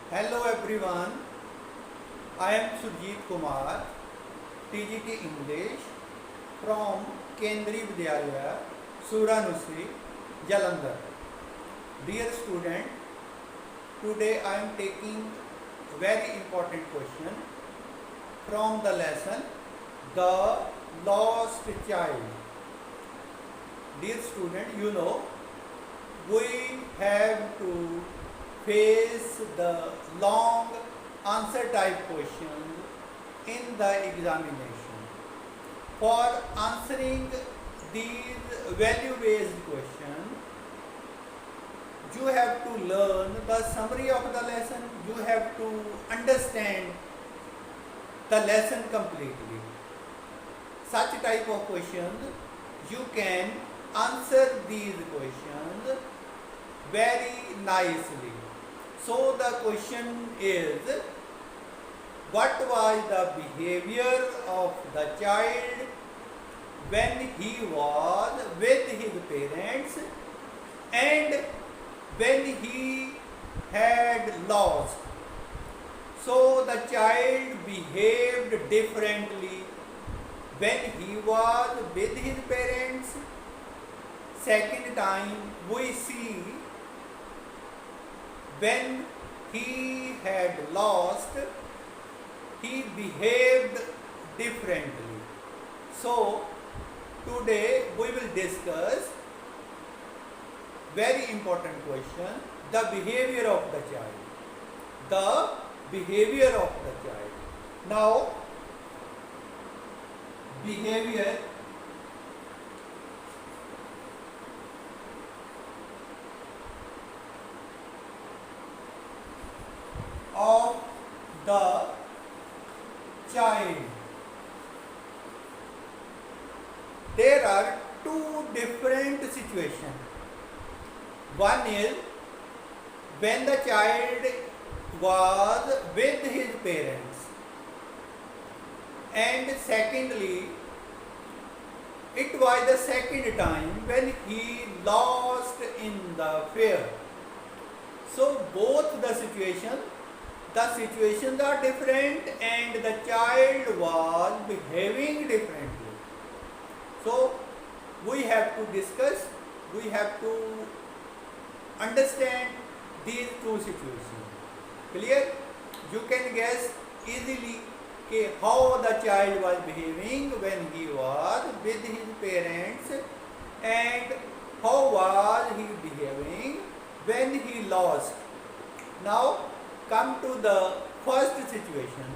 Hello everyone, I am Surjit Kumar, TGT English from Kendriya Vidyalaya, Suranusri, Jalandhar. Dear student, today I am taking very important question from the lesson The Lost Child. Dear student, you know we have to face the long answer type questions in the examination. For answering these value based questions, you have to learn the summary of the lesson, you have to understand the lesson completely. Such type of questions, you can answer these questions very nicely. So the question is, what was the behavior of the child when he was with his parents and when he had lost? So the child behaved differently when he was with his parents. Second time we see when he had lost, he behaved differently. So today we will discuss very important question, the behavior of the child. The behavior of the child. Now, behavior of the child. There are two different situations. One is when the child was with his parents, and secondly, it was the second time when he lost in the fair. So both the situations are different and the child was behaving differently. So we have to discuss, we have to understand these two situations. Clear? You can guess easily how the child was behaving when he was with his parents and how was he behaving when he lost. Now come to the first situation,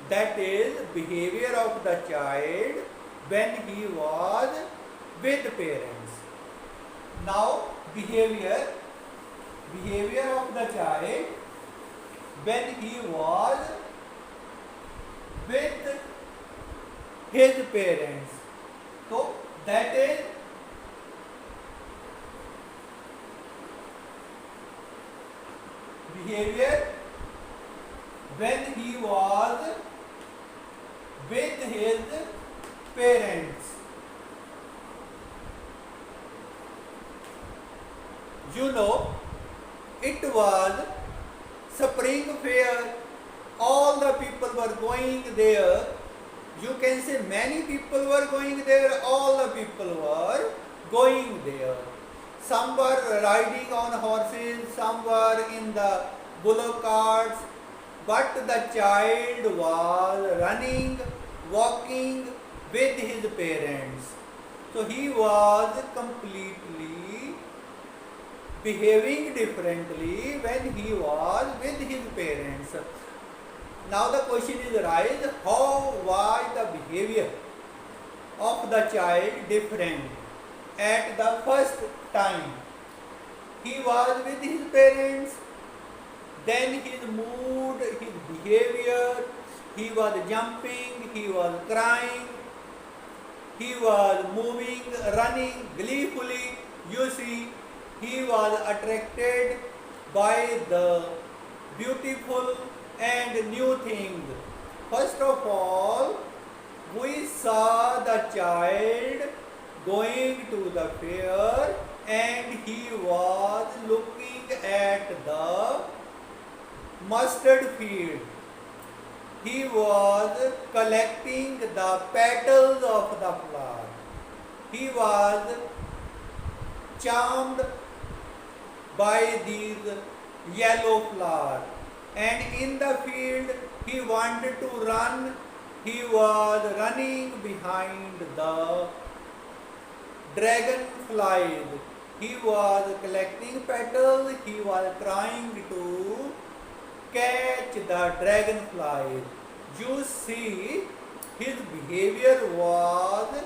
that is behavior of the child when he was with parents. Now behavior of the child when he was with his parents. So that is behavior when he was with his parents. You know, it was spring fair, all the people were going there. You can say many people were going there, all the people were going there. Some were riding on horses, some were in the bullock carts, but the child was running, walking with his parents. So he was completely behaving differently when he was with his parents. Now the question is arise, how was the behavior of the child different at the first time? He was with his parents, then his mood, his behavior, he was jumping, he was crying, he was moving, running gleefully. You see, he was attracted by the beautiful and new things. First of all, we saw the child going to the fair and he was looking at the mustard field. He was collecting the petals of the flower. He was charmed by these yellow flowers, and in the field he wanted to run. He was running behind the dragonflies. He was collecting petals. He was trying to catch the dragonflies. You see, his behavior was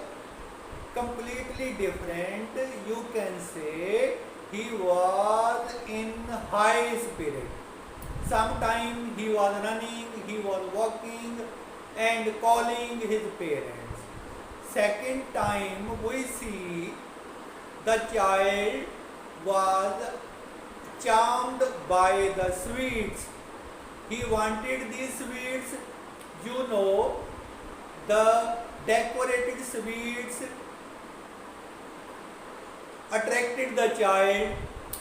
completely different. You can say he was in high spirit. Sometimes he was running, he was walking and calling his parents. Second time we see the child was charmed by the sweets. He wanted these sweets, you know, the decorated sweets attracted the child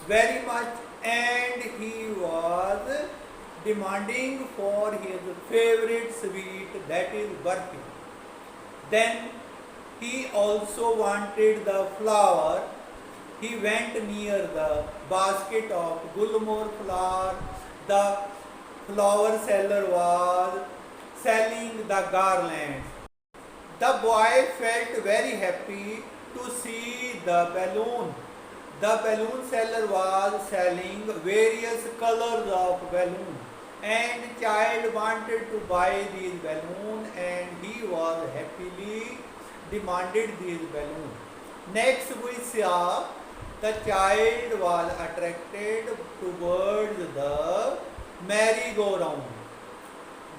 very much, and he was demanding for his favorite sweet, that is burfi. Then he also wanted the flower. He went near the basket of gulmohar flower. The flower seller was selling the garlands. The boy felt very happy to see the balloon. The balloon seller was selling various colors of balloon, and child wanted to buy these balloons, and he was happily demanded these balloons. Next we saw the child was attracted towards the merry-go-round.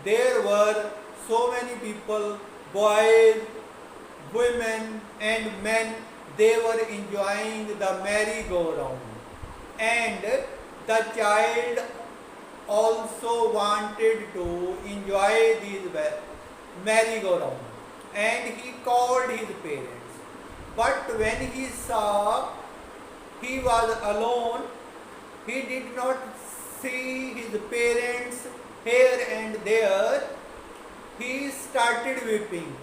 There were so many people, boys, women and men. They were enjoying the merry-go-round, and the child also wanted to enjoy these merry-go-round, and he called his parents. But when he saw he was alone, he did not see his parents here and there. He started weeping.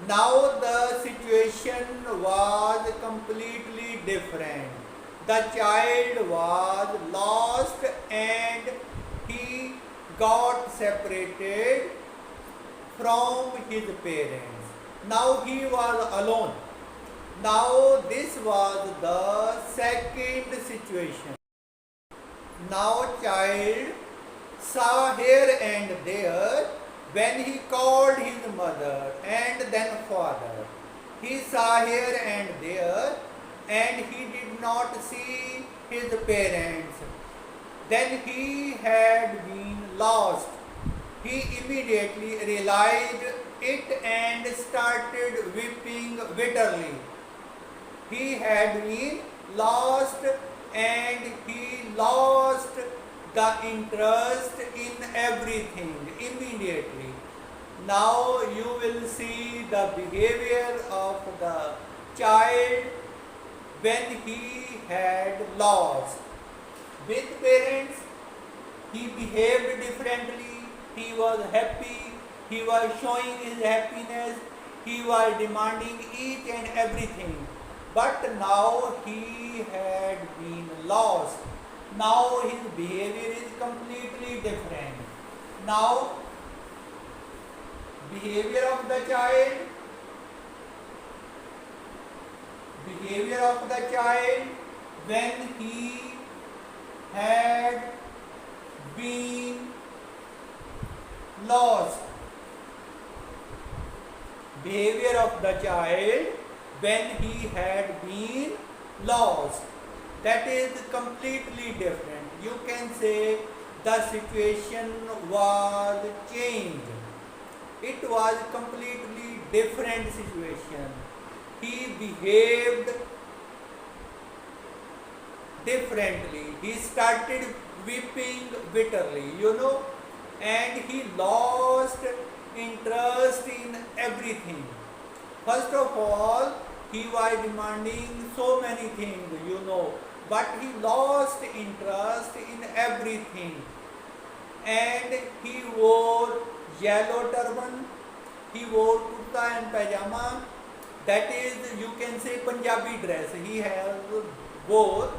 Now the situation was completely different. The child was lost and he got separated from his parents. Now he was alone. Now this was the second situation. Now child saw here and there. When he called his mother and then father, he saw here and there, and he did not see his parents. Then he had been lost. He immediately realized it and started weeping bitterly. He had been lost and he lost the interest in everything immediately. Now you will see the behavior of the child when he had lost. With parents, he behaved differently. He was happy. He was showing his happiness. He was demanding each and everything. But now he had been lost. Now his behavior is completely different. Now, behavior of the child when he had been lost. Behavior of the child when he had been lost. That is completely different. You can say the situation was changed. It was completely different situation. He behaved differently. He started weeping bitterly, and he lost interest in everything. First of all, he was demanding so many things, but he lost interest in everything. and he wore yellow turban. He wore kurta and pajama. That is, you can say, Punjabi dress. He has wore.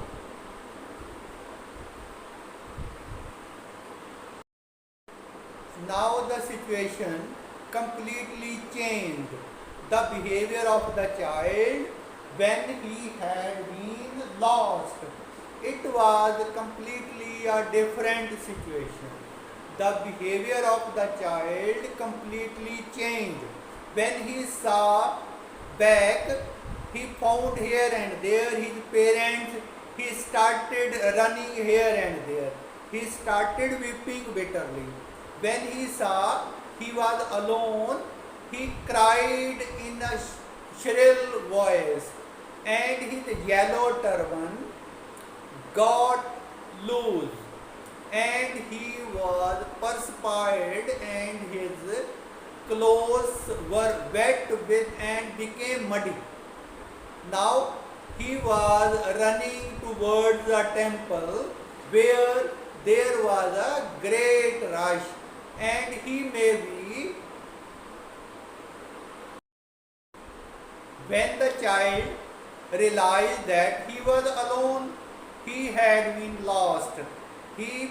Now the situation completely changed. The behavior of the child when he had been lost. It was completely a different situation. The behavior of the child completely changed. When he saw back, he found here and there his parents. He started running here and there. He started weeping bitterly. When he saw he was alone, he cried in a shrill voice, and his yellow turban got loose, and he was perspired, and his clothes were wet with and became muddy. Now he was running towards the temple where there was a great rush, and he may be. When the child realized that he was alone, he had been lost, he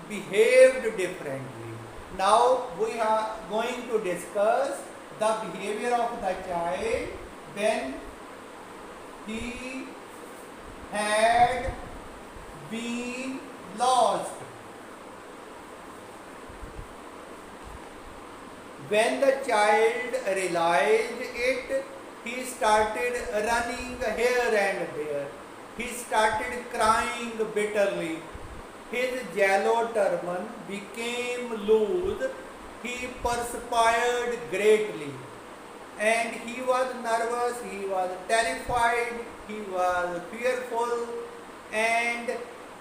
behaved differently. Now we are going to discuss the behavior of the child when he had been lost. When the child realized it, he started running here and there. He started crying bitterly. His yellow turban became loose. He perspired greatly. And he was nervous, he was terrified, he was fearful, and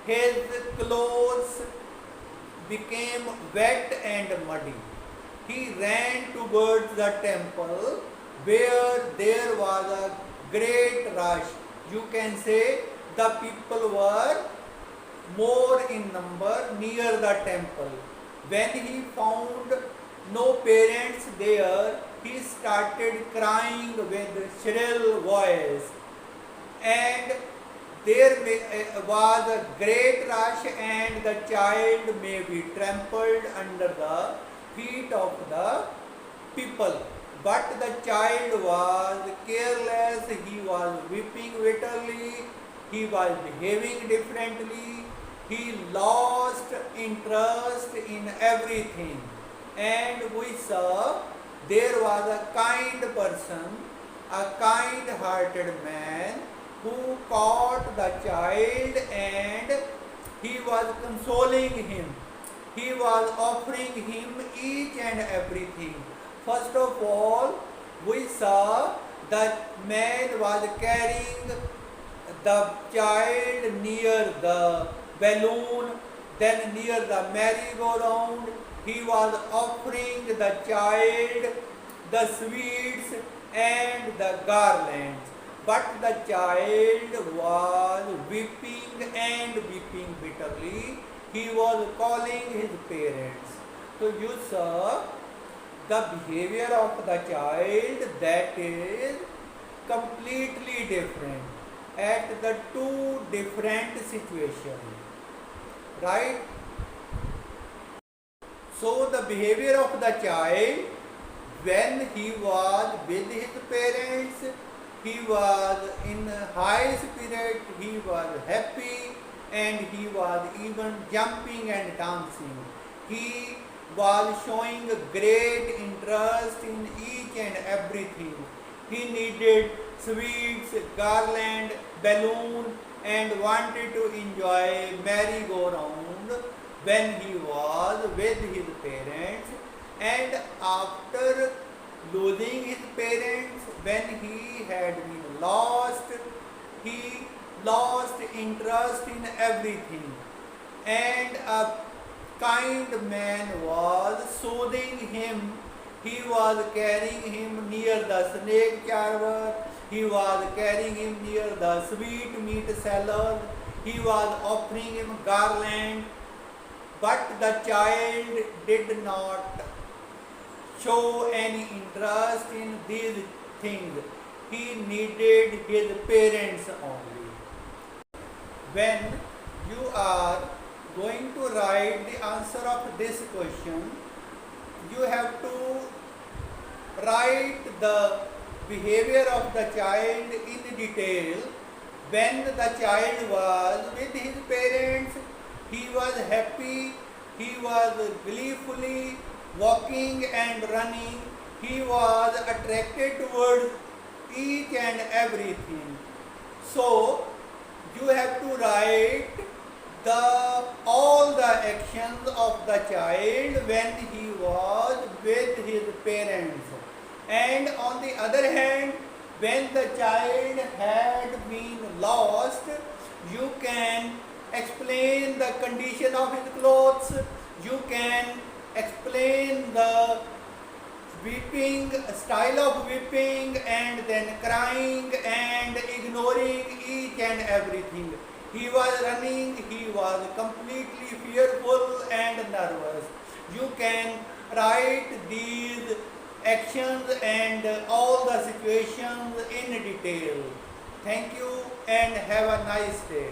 his clothes became wet and muddy. He ran towards the temple where there was a great rush. You can say the people were more in number near the temple. When he found no parents there, he started crying with shrill voice, and there was a great rush, and the child may be trampled under the feet of the people. But the child was careless, he was weeping bitterly, he was behaving differently, he lost interest in everything. And we saw there was a kind person, a kind hearted man who caught the child, and he was consoling him. He was offering him each and everything. First of all, we saw that man was carrying the child near the balloon, then near the merry-go-round. He was offering the child the sweets and the garlands. But the child was weeping and weeping bitterly. He was calling his parents. So you saw the behavior of the child, that is completely different at the two different situations, right? So the behavior of the child when he was with his parents, he was in high spirit, he was happy, and he was even jumping and dancing. He was showing great interest in each and everything. He needed sweets, garland, balloon, and wanted to enjoy merry-go-round when he was with his parents. And after losing his parents, when he had been lost, he lost interest in everything. And a kind man was soothing him. He was carrying him near the snake charmer. He was carrying him near the sweet meat seller. He was offering him garland. but the child did not show any interest in these things. He needed his parents only. When you are going to write the answer of this question, you have to write the behavior of the child in detail. When the child was with his parents, he was happy, he was gleefully walking and running, he was attracted towards each and everything. So, you have to write all the actions of the child when he was with his parents. And on the other hand, when the child had been lost, you can explain the condition of his clothes, you can explain the weeping, style of weeping, and then crying and ignoring each and everything. He was running, he was completely fearful and nervous. You can write these actions and all the situations in detail. Thank you and have a nice day.